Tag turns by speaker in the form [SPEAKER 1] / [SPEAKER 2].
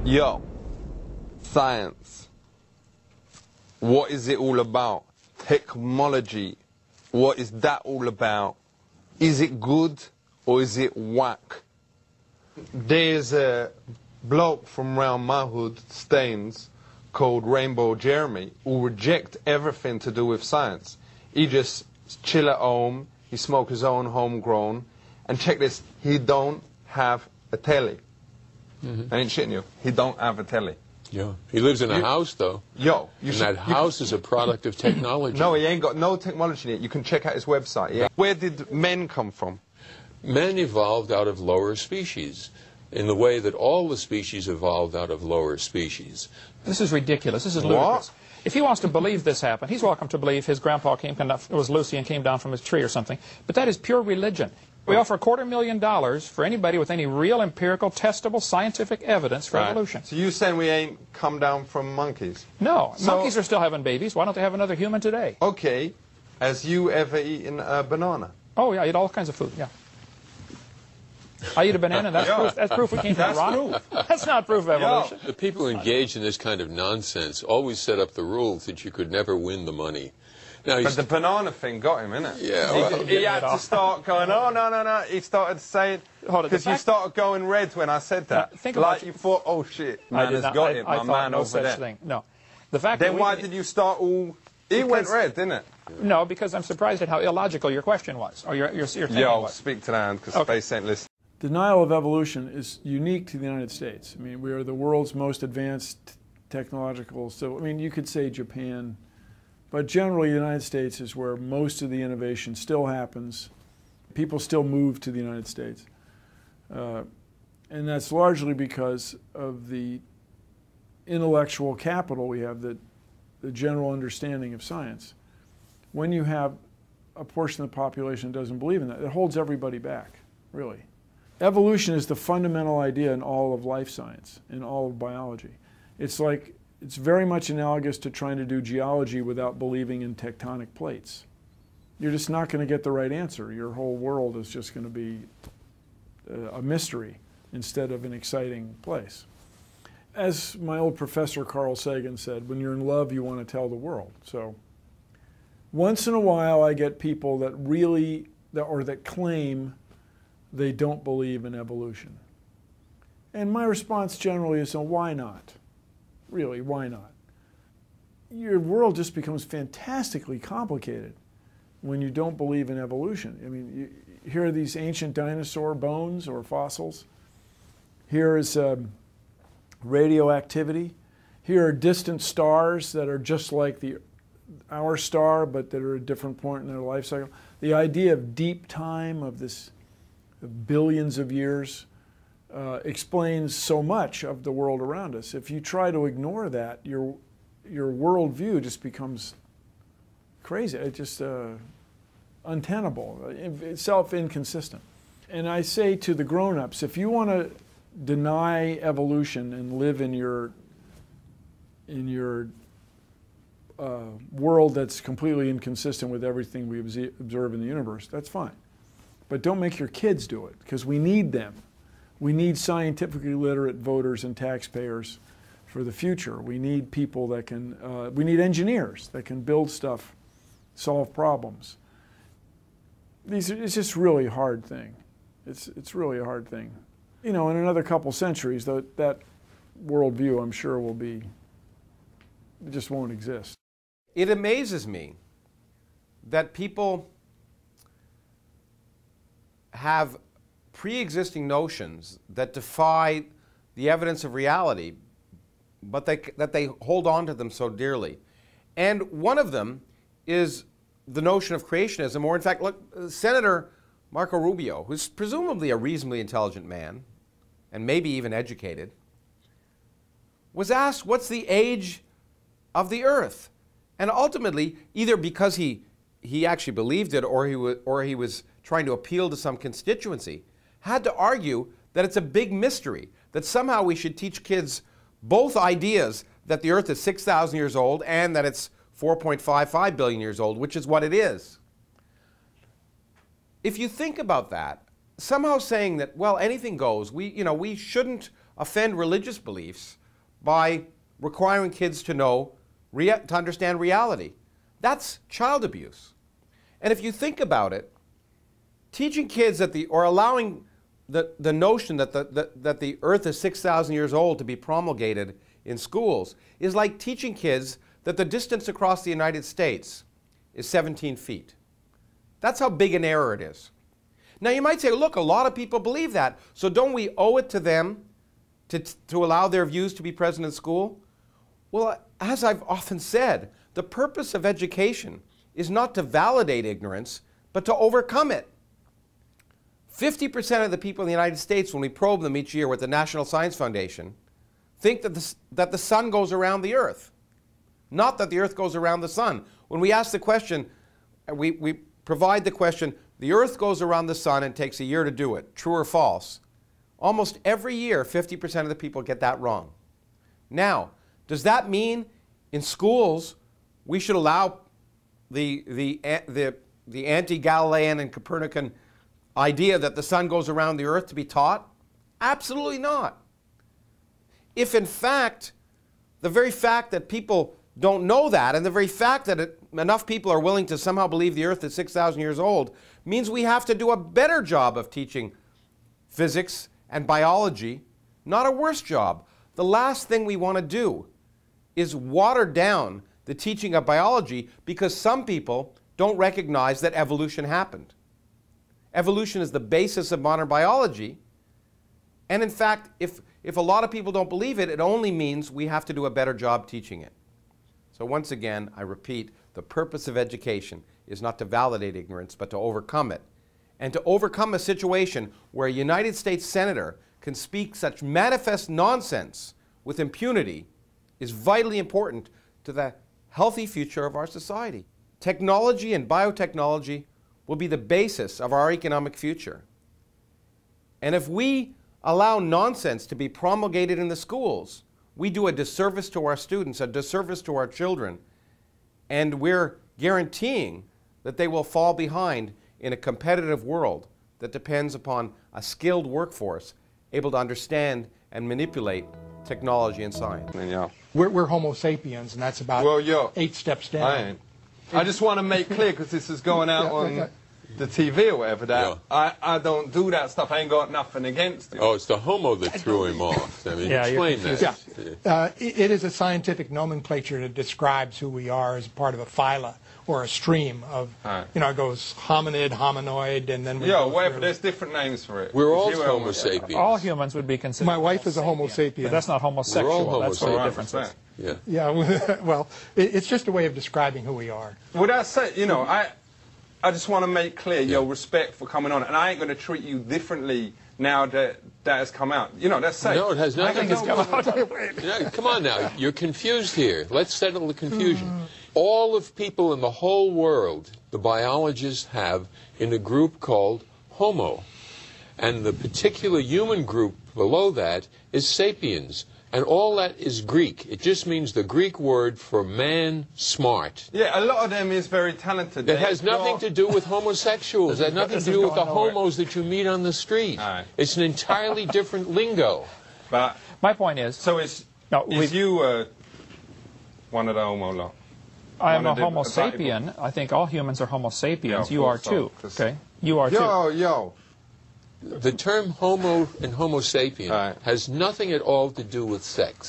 [SPEAKER 1] Yo, science. What is it all about? Technology. What is that all about? Is it good or is it whack? There's a bloke from round my hood, Staines, called Rainbow Jeremy, who reject everything to do with science. He just chill at home, he smoke his own homegrown, and check this, he don't have a telly. I ain't shitting you. He don't have a telly.
[SPEAKER 2] Yeah. He lives in a house, though.
[SPEAKER 1] Yo.
[SPEAKER 2] And that house is a product of technology.
[SPEAKER 1] No, he ain't got no technology in it. You can check out his website. Where did men come from?
[SPEAKER 2] Men evolved out of lower species in the way that all the species evolved out of lower species.
[SPEAKER 3] This is ridiculous. This is ludicrous. If he wants to believe this happened, he's welcome to believe his grandpa was Lucy and came down from his tree or something. But that is pure religion. We offer $250,000 for anybody with any real empirical, testable, scientific evidence for evolution.
[SPEAKER 1] So you're saying we ain't come down from monkeys?
[SPEAKER 3] No. Monkeys are still having babies. Why don't they have another human today?
[SPEAKER 1] Okay. Has you ever eaten a banana?
[SPEAKER 3] Oh, yeah. I eat all kinds of food, yeah. I eat a banana. That's proof we came from a rock. That's not proof of evolution.
[SPEAKER 2] The people engaged in this kind of nonsense always set up the rules that you could never win the money. Now,
[SPEAKER 1] but the banana thing got him, innit?
[SPEAKER 2] Yeah. Well,
[SPEAKER 1] he had to start going, oh, no, no, no. He started saying, because you started going red when I said that.
[SPEAKER 3] Think
[SPEAKER 1] like
[SPEAKER 3] about
[SPEAKER 1] you thought, oh, shit, man has got it, my man
[SPEAKER 3] no
[SPEAKER 1] over
[SPEAKER 3] such
[SPEAKER 1] there.
[SPEAKER 3] Thing. No. The fact
[SPEAKER 1] then why did you start all... He went red, didn't it?
[SPEAKER 3] No, because I'm surprised at how illogical your question was, or your thinking was.
[SPEAKER 1] Speak to that, because space ain't listening.
[SPEAKER 4] Denial of evolution is unique to the United States. I mean, we are the world's most advanced technological, so, I mean, you could say Japan, but generally the United States is where most of the innovation still happens. People still move to the United States. And that's largely because of the intellectual capital we have, the general understanding of science. When you have a portion of the population that doesn't believe in that, it holds everybody back, really. Evolution is the fundamental idea in all of life science, in all of biology. It's very much analogous to trying to do geology without believing in tectonic plates. You're just not going to get the right answer. Your whole world is just going to be a mystery instead of an exciting place. As my old professor Carl Sagan said, when you're in love, you want to tell the world. So once in a while I get people that that claim they don't believe in evolution. And my response generally is, why not? Really, why not? Your world just becomes fantastically complicated when you don't believe in evolution. I mean, here are these ancient dinosaur bones or fossils. Here is radioactivity. Here are distant stars that are just like our star, but that are at a different point in their life cycle. The idea of deep time, of this billions of years, explains so much of the world around us. If you try to ignore that, your worldview just becomes crazy. It's just untenable, self-inconsistent. And I say to the grown-ups, if you want to deny evolution and live in your world that's completely inconsistent with everything we observe in the universe, that's fine. But don't make your kids do it, because we need them. We need scientifically literate voters and taxpayers for the future. We need people that can, we need engineers that can build stuff, solve problems. It's just really a hard thing. It's really a hard thing. You know, in another couple centuries, that worldview, I'm sure, it just won't exist.
[SPEAKER 5] It amazes me that people have pre-existing notions that defy the evidence of reality, but that they hold on to them so dearly. And one of them is the notion of creationism, or in fact, look, Senator Marco Rubio, who's presumably a reasonably intelligent man, and maybe even educated, was asked, what's the age of the Earth? And ultimately, either because he actually believed it, or he was trying to appeal to some constituency, had to argue that it's a big mystery, that somehow we should teach kids both ideas that the Earth is 6,000 years old and that it's 4.55 billion years old, which is what it is. If you think about that, somehow saying that, well, anything goes, we shouldn't offend religious beliefs by requiring kids to know, to understand reality. That's child abuse. And if you think about it, teaching kids or allowing the notion that the earth is 6,000 years old to be promulgated in schools is like teaching kids that the distance across the United States is 17 feet. That's how big an error it is. Now you might say, look, a lot of people believe that, so don't we owe it to them to allow their views to be present in school? Well, as I've often said, the purpose of education is not to validate ignorance, but to overcome it. 50% of the people in the United States, when we probe them each year with the National Science Foundation, think that the sun goes around the earth, not that the earth goes around the sun. When we ask the question, we provide the question, the earth goes around the sun and takes a year to do it, true or false? Almost every year, 50% of the people get that wrong. Now, does that mean in schools we should allow the anti-Galilean and Copernican idea that the sun goes around the earth to be taught? Absolutely not. If in fact, the very fact that people don't know that, and the very fact that enough people are willing to somehow believe the earth is 6,000 years old, means we have to do a better job of teaching physics and biology, not a worse job. The last thing we want to do is water down the teaching of biology because some people don't recognize that evolution happened. Evolution is the basis of modern biology, and in fact, if a lot of people don't believe it, it only means we have to do a better job teaching it. So once again, I repeat, the purpose of education is not to validate ignorance, but to overcome it. And to overcome a situation where a United States senator can speak such manifest nonsense with impunity is vitally important to the healthy future of our society. Technology and biotechnology will be the basis of our economic future. And if we allow nonsense to be promulgated in the schools, we do a disservice to our students, a disservice to our children, and we're guaranteeing that they will fall behind in a competitive world that depends upon a skilled workforce able to understand and manipulate technology and science.
[SPEAKER 1] Yeah.
[SPEAKER 6] We're Homo sapiens, and that's about 8 steps down.
[SPEAKER 1] I just want to make clear, because this is going out on the TV or whatever, that I don't do that stuff. I ain't got nothing against it.
[SPEAKER 2] Oh, it's the homo that threw him off. I mean, explain that.
[SPEAKER 6] It is a scientific nomenclature that describes who we are as part of a phyla or a stream of, you know, it goes hominid, hominoid, and then we go
[SPEAKER 1] whatever.
[SPEAKER 6] through.
[SPEAKER 1] There's different names for it.
[SPEAKER 2] We're all Homo sapiens.
[SPEAKER 3] All humans would be considered.
[SPEAKER 6] My wife is a Homo sapien.
[SPEAKER 3] But that's not homosexual.
[SPEAKER 2] We're all Homo
[SPEAKER 3] that's what the
[SPEAKER 2] sapiens.
[SPEAKER 3] difference is.
[SPEAKER 6] Yeah, well, it's just a way of describing who we are.
[SPEAKER 1] Well, that's it. You know, I just want to make clear your respect for coming on, and I ain't going to treat you differently now that has come out. You know, that's safe.
[SPEAKER 2] No, it has nothing to come
[SPEAKER 6] out.
[SPEAKER 2] Come on now, you're confused here. Let's settle the confusion. All of people in the whole world, the biologists have in a group called Homo. And the particular human group below that is sapiens. And all that is Greek. It just means the Greek word for man smart.
[SPEAKER 1] Yeah, a lot of them is very talented.
[SPEAKER 2] It has nothing to do with homosexuals. It has nothing to do with the homos that you meet on the street. It's an entirely different lingo.
[SPEAKER 1] But
[SPEAKER 3] my point is...
[SPEAKER 1] So is you one of the homo lot?
[SPEAKER 3] I am a Homo sapien. I think all humans are Homo sapiens. You are too. Okay? You are too.
[SPEAKER 1] Yo.
[SPEAKER 2] The term homo and homo sapien has nothing at all to do with sex.